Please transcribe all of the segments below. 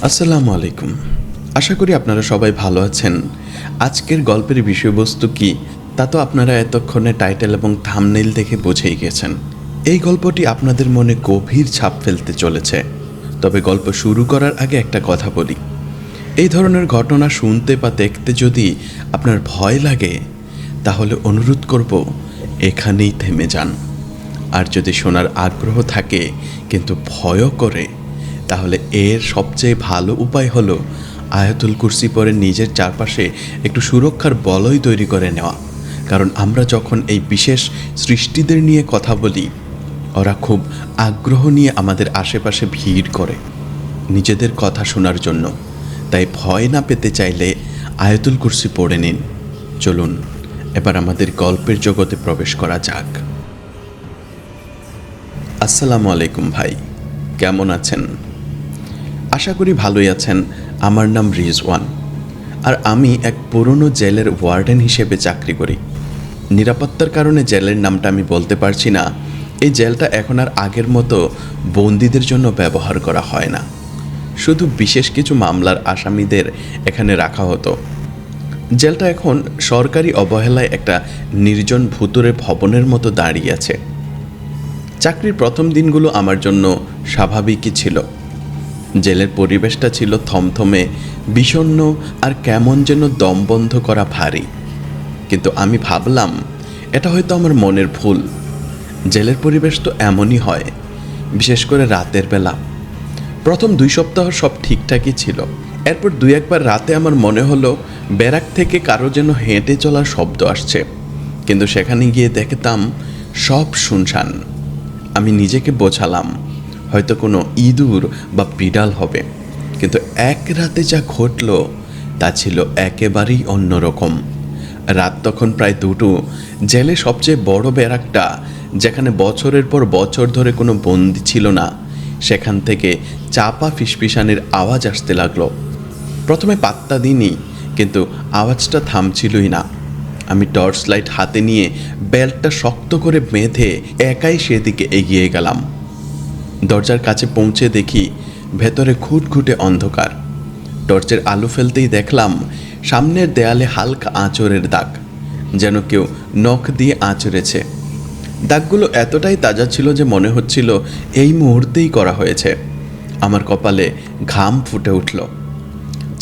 আসসালামু আলাইকুম। আশা করি আপনারা সবাই ভালো আছেন। আজকের গল্পের বিষয়বস্তু কি তা তো আপনারা এতক্ষণে টাইটেল এবং থাম্বনেইল দেখে বুঝেই গেছেন। এই গল্পটি আপনাদের মনে গভীর ছাপ ফেলতে চলেছে। তবে গল্প শুরু করার আগে একটা কথা বলি, এই ধরনের ঘটনা শুনতে বা দেখতে যদি আপনার ভয় লাগে তাহলে অনুরোধ করব এখানেই থেমে যান। আর যদি শোনার আগ্রহ থাকে কিন্তু ভয়ও করে, তাহলে এর সবচেয়ে ভালো উপায় হলো আয়াতুল কুরসি পরে নিজের চারপাশে একটু সুরক্ষার বলয় তৈরি করে নেওয়া। কারণ আমরা যখন এই বিশেষ সৃষ্টিদের নিয়ে কথা বলি, ওরা খুব আগ্রহ নিয়ে আমাদের আশেপাশে ভিড় করে নিজেদের কথা শোনার জন্য। তাই ভয় না পেতে চাইলে আয়াতুল কুরসি পড়ে নিন। চলুন এবার আমাদের গল্পের জগতে প্রবেশ করা যাক। আসসালামু আলাইকুম ভাই, কেমন আছেন? আশা করি ভালোই আছেন। আমার নাম রিজওয়ান, আর আমি এক পুরনো জেলের ওয়ার্ডেন হিসেবে চাকরি করি। নিরাপত্তার কারণে জেলের নামটা আমি বলতে পারছি না। এই জেলটা এখন আর আগের মতো বন্দীদের জন্য ব্যবহার করা হয় না, শুধু বিশেষ কিছু মামলার আসামিদের এখানে রাখা হতো। জেলটা এখন সরকারি অবহেলায় একটা নির্জন ভুতুরে ভবনের মতো দাঁড়িয়ে আছে। চাকরির প্রথম দিনগুলো আমার জন্য স্বাভাবিকই ছিল। জেলের পরিবেশটা ছিল থমথমে, বিষণ্ণ আর কেমন যেন দম বন্ধ করা ভারী। কিন্তু আমি ভাবলাম এটা হয়তো আমার মনের ভুল। জেলের পরিবেশ তো এমনই হয়, বিশেষ করে রাতের বেলা। প্রথম 2 সপ্তাহ সব ঠিকঠাকই ছিল। এরপর 2-1 বার রাতে আমার মনে হলো ব্যারাক থেকে কারো যেন হেঁটে চলার শব্দ আসছে, কিন্তু সেখানে গিয়ে দেখতাম সব শুনশান। আমি নিজেকে বোঝালাম হয়তো কোনো ইঁদুর বা বিড়াল হবে, কিন্তু এক রাতে যা ঘটল তা ছিল একেবারেই অন্যরকম। রাত তখন প্রায় 2টো। জেলে সবচেয়ে বড় ব্যারাকটা, যেখানে বছরের পর বছর ধরে কোনো বন্দি ছিল না, সেখান থেকে চাপা ফিসফিসানির আওয়াজ আসতে লাগলো। প্রথমে পাত্তা দিইনি, কিন্তু আওয়াজটা থামছিলই না। আমি টর্চ লাইট হাতে নিয়ে বেল্টটা শক্ত করে বেঁধে একাই সেদিকে এগিয়ে গেলাম। দরজার কাছে পৌঁছে দেখি ভেতরে ঘুটঘুটে অন্ধকার। টর্চের আলো ফেলতেই দেখলাম সামনের দেয়ালে হালকা আঁচড়ের দাগ, যেন কেউ নখ দিয়ে আঁচড়েছে। দাগগুলো এতটাই তাজা ছিল যে মনে হচ্ছিল এই মুহূর্তেই করা হয়েছে। আমার কপালে ঘাম ফুটে উঠল।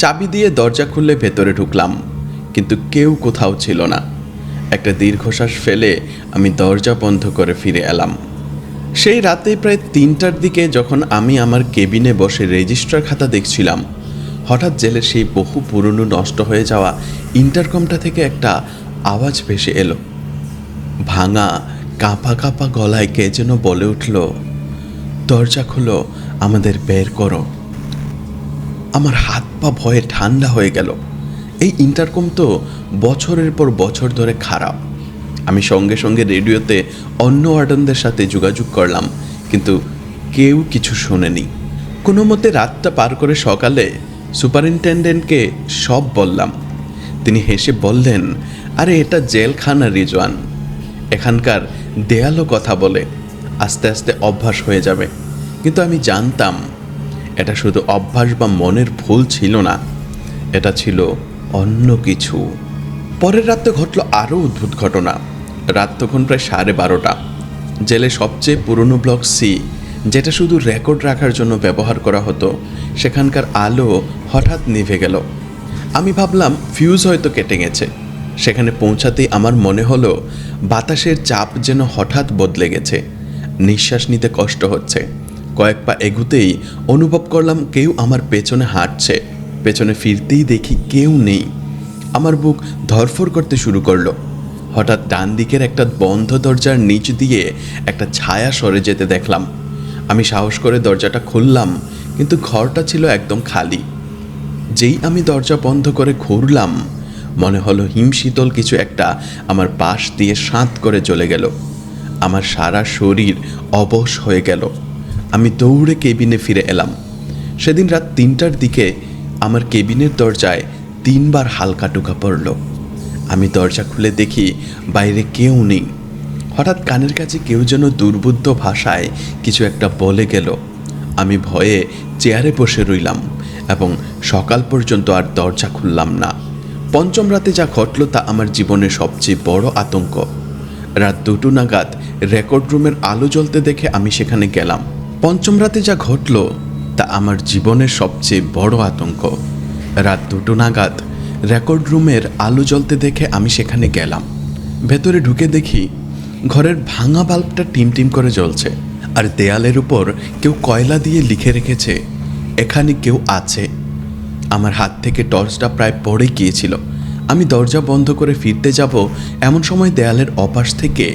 চাবি দিয়ে দরজা খুলে ভেতরে ঢুকলাম, কিন্তু কেউ কোথাও ছিল না। একটা দীর্ঘশ্বাস ফেলে আমি দরজা বন্ধ করে ফিরে এলাম। সেই রাতে প্রায় 3টার দিকে যখন আমি আমার কেবিনে বসে রেজিস্ট্রার খাতা দেখছিলাম, হঠাৎ জেলের সেই বহু পুরনো নষ্ট হয়ে যাওয়া ইন্টারকমটা থেকে একটা আওয়াজ ভেসে এলো। ভাঙা কাঁপা কাঁপা গলায় কে যেন বলে উঠল, দরজা খুলো, আমাদের বের করো। আমার হাত পা ভয়ে ঠান্ডা হয়ে গেল। এই ইন্টারকম তো বছরের পর বছর ধরে খারাপ। আমি সঙ্গে সঙ্গে রেডিওতে অন্য ওয়ার্ডেনদের সাথে যোগাযোগ করলাম, কিন্তু কেউ কিছু শোনেনি। কোনো মতে রাতটা পার করে সকালে সুপারিনটেন্ডেন্টকে সব বললাম। তিনি হেসে বললেন, আরে এটা জেলখানা রিজওয়ান, এখানকার দেয়ালও কথা বলে, আস্তে আস্তে অভ্যাস হয়ে যাবে। কিন্তু আমি জানতাম এটা শুধু অভ্যাস বা মনের ভুল ছিল না, এটা ছিল অন্য কিছু। পরের রাতে ঘটল আরও অদ্ভুত ঘটনা। রাত তখন প্রায় 12:30। জেলে সবচেয়ে পুরনো ব্লক সি, যেটা শুধু রেকর্ড রাখার জন্য ব্যবহার করা হতো, সেখানকার আলো হঠাৎ নিভে গেল। আমি ভাবলাম ফিউজ হয়তো কেটে গেছে। সেখানে পৌঁছাতেই আমার মনে হলো বাতাসের চাপ যেন হঠাৎ বদলে গেছে। নিঃশ্বাস নিতে কষ্ট হচ্ছে। কয়েক পা এগুতেই অনুভব করলাম কেউ আমার পেছনে হাঁটছে। পেছনে ফিরতেই দেখি কেউ নেই। আমার বুক ধড়ফড় করতে শুরু করলো। হঠাৎ ডান দিকের একটা বন্ধ দরজার নিচ দিয়ে একটা ছায়া সরে যেতে দেখলাম। আমি সাহস করে দরজাটা খুললাম, কিন্তু ঘরটা ছিল একদম খালি। যেই আমি দরজা বন্ধ করে ঘুরলাম, মনে হলো হিমশীতল কিছু একটা আমার পাশ দিয়ে সাঁত করে চলে গেল। আমার সারা শরীর অবশ হয়ে গেল। আমি দৌড়ে কেবিনে ফিরে এলাম। সেদিন রাত 3টার দিকে আমার কেবিনের দরজায় 3বার হালকা টোকা পড়ল। আমি দরজা খুলে দেখি বাইরে কেউ নেই। হঠাৎ কানের কাছে কেউ যেন দুর্বোধ্য ভাষায় কিছু একটা বলে গেল। আমি ভয়ে চেয়ারে বসে রইলাম। এবং সকাল পর্যন্ত আর দরজা খুললাম না। পঞ্চম রাতে যা ঘটল তা আমার জীবনের সবচেয়ে বড় আতঙ্ক। রাত 2টো নাগাদ রেকর্ড রুমের আলো জ্বলতে দেখে আমি সেখানে গেলাম। পঞ্চম রাতে যা ঘটল তা আমার জীবনের সবচেয়ে বড় আতঙ্ক। রাত 2টো নাগাদ রেকর্ড রুমের আলো জ্বলতে দেখে আমি সেখানে গেলাম। ভেতরে ঢুকে দেখি ঘরের ভাঙা বাল্বটা টিম করে জ্বলছে, আর দেয়ালের উপর কেউ কয়লা দিয়ে লিখে রেখেছে, এখানে কেউ আছে। আমার হাত থেকে টর্চটা প্রায় পড়ে গিয়েছিল। আমি দরজা বন্ধ করে ফিরতে যাব, এমন সময় দেয়ালের অপাশ থেকে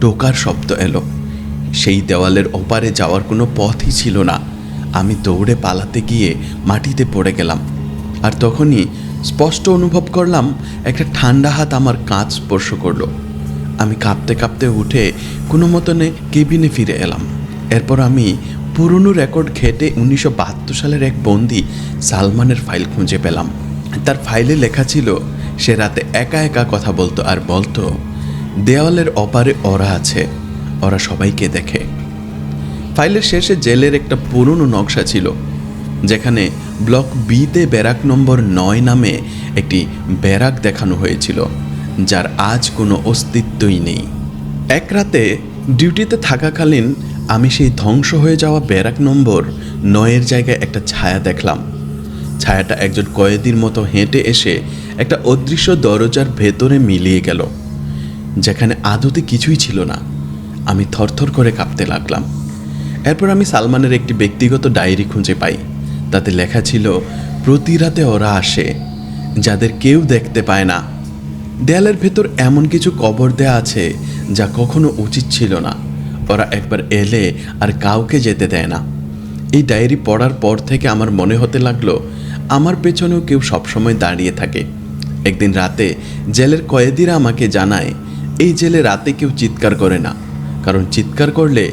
টোকার শব্দ এলো। সেই দেওয়ালের ওপারে যাওয়ার কোনো পথই ছিল না। আমি দৌড়ে পালাতে গিয়ে মাটিতে পড়ে গেলাম, আর তখনই স্পষ্ট অনুভব করলাম একটা ঠান্ডা হাত আমার কাঁধ স্পর্শ করলো। আমি কাঁপতে কাঁপতে উঠে কোনো মতনে কেবিনে ফিরে এলাম। এরপর আমি পুরনো রেকর্ড ঘেটে 1972 সালের এক বন্দি সালমানের ফাইল খুঁজে পেলাম। তার ফাইলে লেখা ছিল সে রাতে একা একা কথা বলতো আর বলতো, দেওয়ালের অপারে ওরা আছে, ওরা সবাইকে দেখে। ফাইলের শেষে জেলের একটা পুরনো নকশা ছিল, যেখানে ব্লক বিতে ব্যারাক নম্বর 9 নামে একটি ব্যারাক দেখানো হয়েছিল, যার আজ কোনো অস্তিত্বই নেই। এক রাতে ডিউটিতে থাকাকালীন আমি সেই ধ্বংস হয়ে যাওয়া ব্যারাক নম্বর 9 জায়গায় একটা ছায়া দেখলাম। ছায়াটা একজন কয়েদির মতো হেঁটে এসে একটা অদৃশ্য দরজার ভেতরে মিলিয়ে গেল, যেখানে আদতে কিছুই ছিল না। আমি থরথর করে কাঁপতে লাগলাম। এরপর আমি সালমানের একটি ব্যক্তিগত ডায়েরি খুঁজে পাই। তাতে লেখা ছিল, প্রতি রাতে ওরা আসে, যাদের কেউ দেখতে পায় না। দেয়ালের ভেতর এমন কিছু কবর দেয়া আছে যা কখনো উচিত ছিল না। ওরা একবার এলে আর কাউকে যেতে দেয় না। এই ডায়েরি পড়ার পর থেকে আমার মনে হতে লাগলো আমার পেছনেও কেউ সবসময় দাঁড়িয়ে থাকে। একদিন রাতে জেলের কয়েদিরা আমাকে জানায়, এই জেলে রাতে কেউ চিৎকার করে না, কারণ চিৎকার করলে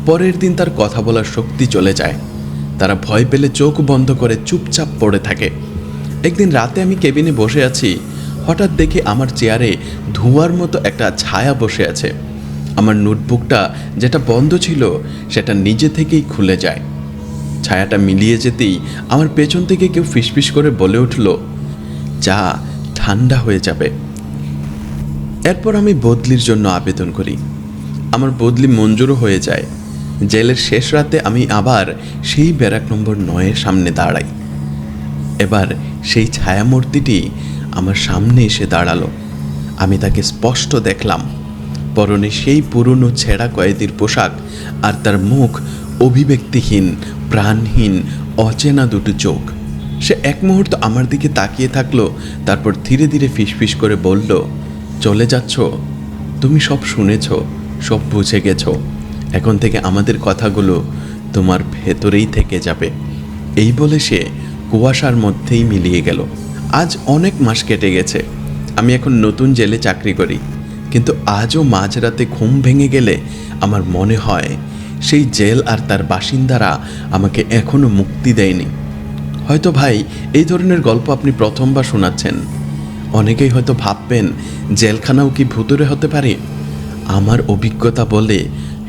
পরের দিন তার কথা বলার শক্তি চলে যায়। তারা ভয় পেলে চোখ বন্ধ করে চুপচাপ পড়ে থাকে। একদিন রাতে আমি কেবিনে বসে আছি, হঠাৎ দেখি আমার চেয়ারে ধোঁয়ার মতো একটা ছায়া বসে আছে। আমার নোটবুকটা যেটা বন্ধ ছিল সেটা নিজে থেকেই খুলে যায়। ছায়াটা মিলিয়ে যেতেই আমার পেছন থেকে কেউ ফিসফিস করে বলে উঠল, যা ঠান্ডা হয়ে যাবে। এরপর আমি বদলির জন্য আবেদন করি। আমার বদলি মঞ্জুরও হয়ে যায়। জেলের শেষ রাতে আমি আবার সেই ব্যারাক নম্বর 9 সামনে দাঁড়াই। এবার সেই ছায়ামূর্তিটি আমার সামনে এসে দাঁড়ালো। আমি তাকে স্পষ্ট দেখলাম। পরনে সেই পুরনো ছেঁড়া কয়েদির পোশাক, আর তার মুখ অভিব্যক্তিহীন, প্রাণহীন, অচেনা দুটো চোখ। সে এক মুহূর্ত আমার দিকে তাকিয়ে থাকলো, তারপর ধীরে ধীরে ফিসফিস করে বলল, চলে যাচ্ছ? তুমি সব শুনেছ, সব বুঝে গেছো। এখন থেকে আমাদের কথাগুলো তোমার ভেতরেই থেকে যাবে। এই বলে সে কুয়াশার মধ্যেই মিলিয়ে গেল। আজ অনেক মাস কেটে গেছে। আমি এখন নতুন জেলে চাকরি করি, কিন্তু আজও মাঝরাতে ঘুম ভেঙে গেলে আমার মনে হয় সেই জেল আর তার বাসিন্দারা আমাকে এখনো মুক্তি দেয়নি। হয়তো ভাই, এই ধরনের গল্প আপনি প্রথমবার শোনাচ্ছেন। অনেকেই হয়তো ভাববেন, জেলখানাও কি ভুতুরে হতে পারে? আমার অভিজ্ঞতা বলে,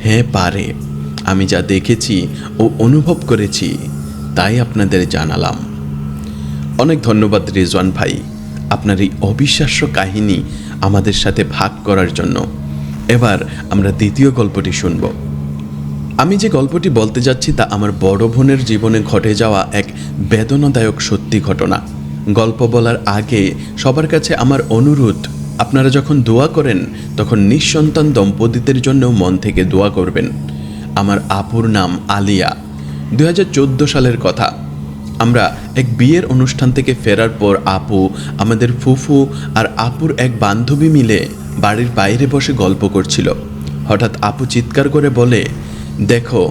হ্যাঁ পারে। আমি যা দেখেছি ও অনুভব করেছি তাই আপনাদের জানালাম। অনেক ধন্যবাদ রিজওয়ান ভাই, আপনার এই অবিশ্বাস্য কাহিনী আমাদের সাথে ভাগ করার জন্য। এবার আমরা দ্বিতীয় গল্পটি শুনব। আমি যে গল্পটি বলতে যাচ্ছি তা আমার বড় বোনের জীবনে ঘটে যাওয়া এক বেদনাদায়ক সত্যি ঘটনা। গল্প বলার আগে সবার কাছে আমার অনুরোধ, আপনারা যখন দোয়া করেন তখন নিঃসন্তান দম্পতিদের জন্য মন থেকে দোয়া করবেন। আমার আপুর নাম আলিয়া। 2014 সালের কথা। আমরা এক বিয়ের অনুষ্ঠান থেকে ফেরার পর আপু, আমাদের ফুফু আর আপুর এক বান্ধবী মিলে বাড়ির বাইরে বসে গল্প করছিল। হঠাৎ আপু চিৎকার করে বলে, দেখো,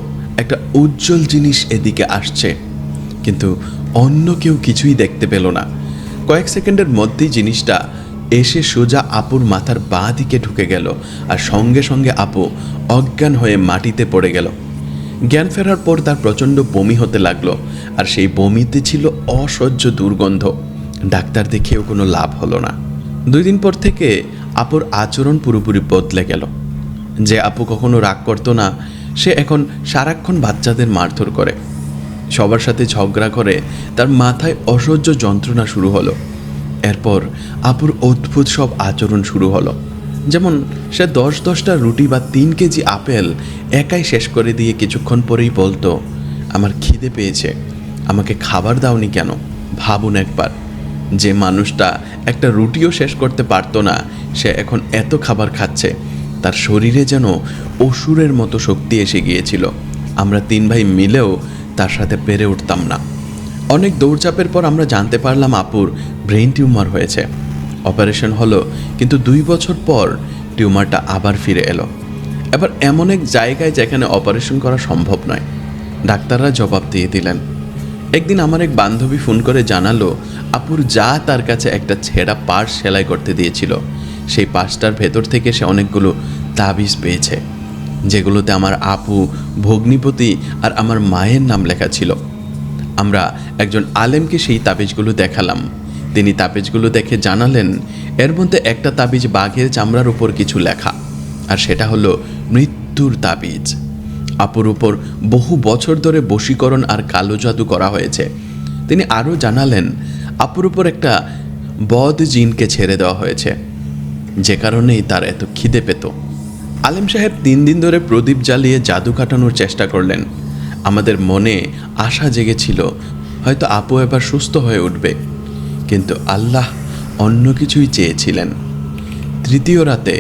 একটা উজ্জ্বল জিনিস এদিকে আসছে। কিন্তু অন্য কেউ কিছুই দেখতে পেল না। কয়েক সেকেন্ডের মধ্যেই জিনিসটা এসে সোজা আপুর মাথার বাঁ দিকে ঢুকে গেল, আর সঙ্গে সঙ্গে আপু অজ্ঞান হয়ে মাটিতে পড়ে গেল। জ্ঞান ফেরার পর তার প্রচণ্ড বমি হতে লাগলো, আর সেই বমিতে ছিল অসহ্য দুর্গন্ধ। ডাক্তার দেখিয়েও কোনো লাভ হলো না। 2 দিন পর থেকে আপুর আচরণ পুরোপুরি বদলে গেল। যে আপু কখনো রাগ করতো না, সে এখন সারাক্ষণ বাচ্চাদের মারধর করে। সবার সাথে ঝগড়া করে তার মাথায় অসহ্য যন্ত্রণা শুরু হলো। এরপর আপুর অদ্ভুত সব আচরণ শুরু হলো, যেমন সে 10-10টা রুটি বা 3 কেজি আপেল একাই শেষ করে দিয়ে কিছুক্ষণ পরেই বলতো, আমার খিদে পেয়েছে, আমাকে খাবার দাওনি কেন? ভাবুন একবার, যে মানুষটা একটা রুটিও শেষ করতে পারতো না, সে এখন এত খাবার খাচ্ছে। তার শরীরে যেন অসুরের মতো শক্তি এসে গিয়েছিল। আমরা 3 ভাই মিলেও তার সাথে পেরে উঠতাম না। অনেক দৌড়চাপের পর আমরা জানতে পারলাম আপুর ব্রেন টিউমার হয়েছে। অপারেশন হলো, কিন্তু 2 বছর পর টিউমারটা আবার ফিরে এলো। এবার এমন এক জায়গায় যেখানে অপারেশন করা সম্ভব নয়। ডাক্তাররা জবাব দিয়ে দিলেন। একদিন আমার এক বান্ধবী ফোন করে জানালো, আপুর যা তার কাছে একটা ছেঁড়া পার্স সেলাই করতে দিয়েছিল, সেই পার্সটার ভেতর থেকে সে অনেকগুলো তাবিজ পেয়েছে, যেগুলোতে আমার আপু, ভগ্নিপতি আর আমার মায়ের নাম লেখা ছিল। আমরা একজন আলেমকে সেই তাবিজগুলো দেখালাম। তিনি তাবিজগুলো দেখে জানালেন, এর মধ্যে একটা তাবিজ বাঘের চামড়ার উপর কিছু লেখা, আর সেটা হলো মৃত্যুর তাবিজ। আপুর উপর বহু বছর ধরে বশীকরণ আর কালো জাদু করা হয়েছে। তিনি আরও জানালেন, আপুর উপর একটা বদ জিনকে ছেড়ে দেওয়া হয়েছে, যে কারণেই তার এত খিদে পেত। আলেম সাহেব 3 দিন ধরে প্রদীপ জ্বালিয়ে জাদু কাটানোর চেষ্টা করলেন। আমাদের মনে আশা জেগেছিল, হয়তো আপু এবার সুস্থ হয়ে উঠবে, কিন্তু আল্লাহ অন্য কিছুই চেয়েছিলেন। 3য় রাতে,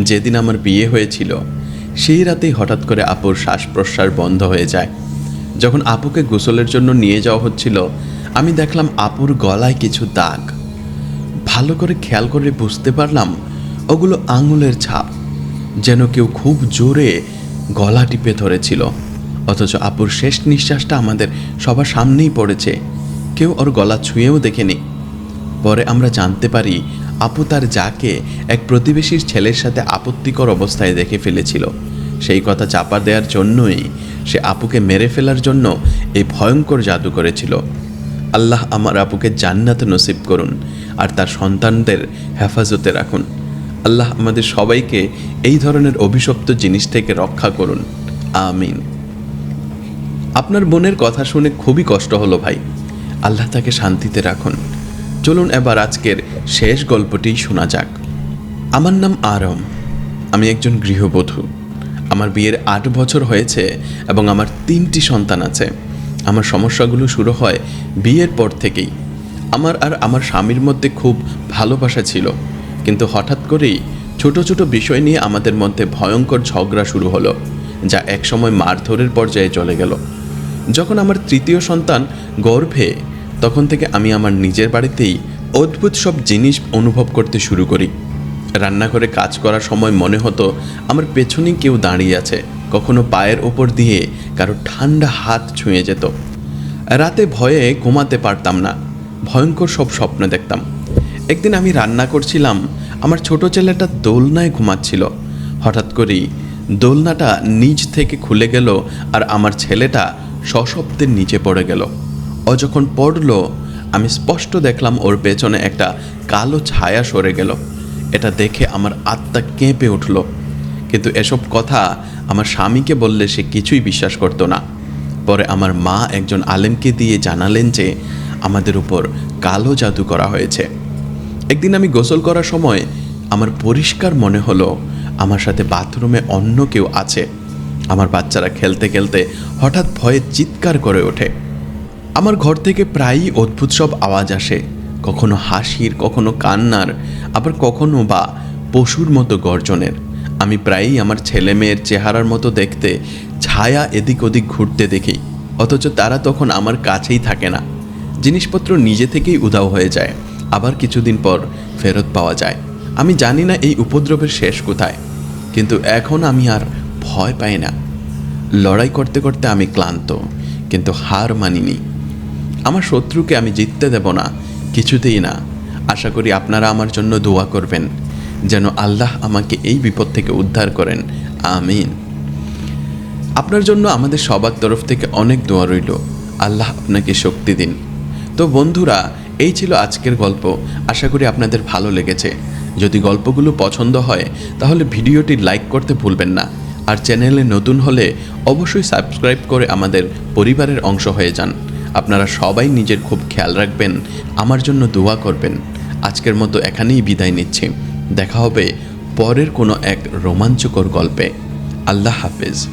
যেদিন আমার বিয়ে হয়েছিল, সেই রাতেই হঠাৎ করে আপুর শ্বাস প্রশ্বাস বন্ধ হয়ে যায়। যখন আপুকে গোসলের জন্য নিয়ে যাওয়া হচ্ছিল, আমি দেখলাম আপুর গলায় কিছু দাগ। ভালো করে খেয়াল করে বুঝতে পারলাম ওগুলো আঙুলের ছাপ, যেন কেউ খুব জোরে গলা টিপে ধরেছিল। অথচ আপুর শেষ নিঃশ্বাসটা আমাদের সবার সামনেই পড়েছে, কেউ ওর গলা ছুঁয়েও দেখেনি। পরে আমরা জানতে পারি, আপু তার যাকে এক প্রতিবেশীর ছেলের সাথে আপত্তিকর অবস্থায় দেখে ফেলেছিল। সেই কথা চাপা দেওয়ার জন্যই সে আপুকে মেরে ফেলার জন্য এই ভয়ঙ্কর জাদু করেছিল। আল্লাহ আমার আপুকে জান্নাত নসিব করুন আর তার সন্তানদের হেফাজতে রাখুন। আল্লাহ আমাদের সবাইকে এই ধরনের অভিশপ্ত জিনিস থেকে রক্ষা করুন, আমিন। আপনার বোনের কথা শুনে খুবই কষ্ট হলো ভাই, আল্লাহ তাকে শান্তিতে রাখুন। চলুন এবার আজকের শেষ গল্পটি শোনা যাক। আমার নাম আরম, আমি একজন গৃহবধূ। আমার বিয়ের 8 বছর হয়েছে এবং আমার 3টি সন্তান আছে। আমার সমস্যাগুলো শুরু হয় বিয়ের পর থেকেই। আমার আর আমার স্বামীর মধ্যে খুব ভালোবাসা ছিল, কিন্তু হঠাৎ করেই ছোট ছোট বিষয় নিয়ে আমাদের মধ্যে ভয়ঙ্কর ঝগড়া শুরু হলো, যা একসময় মারধরের পর্যায়ে চলে গেল। যখন আমার 3য় সন্তান গর্ভে, তখন থেকে আমি আমার নিজের বাড়িতেই অদ্ভুত সব জিনিস অনুভব করতে শুরু করি। রান্নাঘরে কাজ করার সময় মনে হতো আমার পেছনেই কেউ দাঁড়িয়ে আছে, কখনো পায়ের ওপর দিয়ে কারো ঠান্ডা হাত ছুঁয়ে যেত। রাতে ভয়ে ঘুমাতে পারতাম না, ভয়ঙ্কর সব স্বপ্ন দেখতাম। একদিন আমি রান্না করছিলাম, আমার ছোট ছেলেটা দোলনায় ঘুমাচ্ছিল। হঠাৎ করেই দোলনাটা নিচ থেকে খুলে গেল আর আমার ছেলেটা সশব্দে নিচে পড়ে গেল। ও যখন পড়ল, আমি স্পষ্ট দেখলাম ওর পেছনে একটা কালো ছায়া সরে গেল। এটা দেখে আমার আত্মা কেঁপে উঠল, কিন্তু এসব কথা আমার স্বামীকে বললে সে কিছুই বিশ্বাস করতো না। পরে আমার মা একজন আলেমকে দিয়ে জানালেন যে আমাদের উপর কালো জাদু করা হয়েছে। একদিন আমি গোসল করার সময় আমার পরিষ্কার মনে হলো আমার সাথে বাথরুমে অন্য কেউ আছে। আমার বাচ্চারা খেলতে খেলতে হঠাৎ ভয়ে চিৎকার করে ওঠে। আমার ঘর থেকে প্রায়ই অদ্ভুত সব আওয়াজ আসে, কখনো হাসির, কখনো কান্নার, আবার কখনো বা পশুর মতো গর্জনের। আমি প্রায়ই আমার ছেলে মেয়ের চেহারার মতো দেখতে ছায়া এদিক ওদিক ঘুরতে দেখি, অথচ তারা তখন আমার কাছেই থাকে না। জিনিসপত্র নিজে থেকেই উধাও হয়ে যায়, আবার কিছুদিন পর ফেরত পাওয়া যায়। আমি জানি না এই উপদ্রবের শেষ কোথায়, কিন্তু এখন আমি আর ভয় পাই না। লড়াই করতে করতে আমি ক্লান্ত, কিন্তু হার মানিনি। আমার শত্রুকে আমি জিততে দেব না, কিছুতেই না। আশা করি আপনারা আমার জন্য দোয়া করবেন, যেন আল্লাহ আমাকে এই বিপদ থেকে উদ্ধার করেন, আমিন। আপনার জন্য আমাদের সবার তরফ থেকে অনেক দোয়া রইল। আল্লাহ আপনাকে শক্তি দিন। তো বন্ধুরা, এই ছিল আজকের গল্প। আশা করি আপনাদের ভালো লেগেছে। যদি গল্পগুলো পছন্দ হয় তাহলে ভিডিওটি লাইক করতে ভুলবেন না, আর চ্যানেলে নতুন হলে অবশ্যই সাবস্ক্রাইব করে আমাদের পরিবারের অংশ হয়ে যান। আপনারা সবাই নিজের খুব খেয়াল রাখবেন, আমার জন্য দোয়া করবেন। আজকের মতো এখানেই বিদায় নিচ্ছি। দেখা হবে পরের কোনো এক রোমাঞ্চকর গল্পে। আল্লাহ হাফেজ।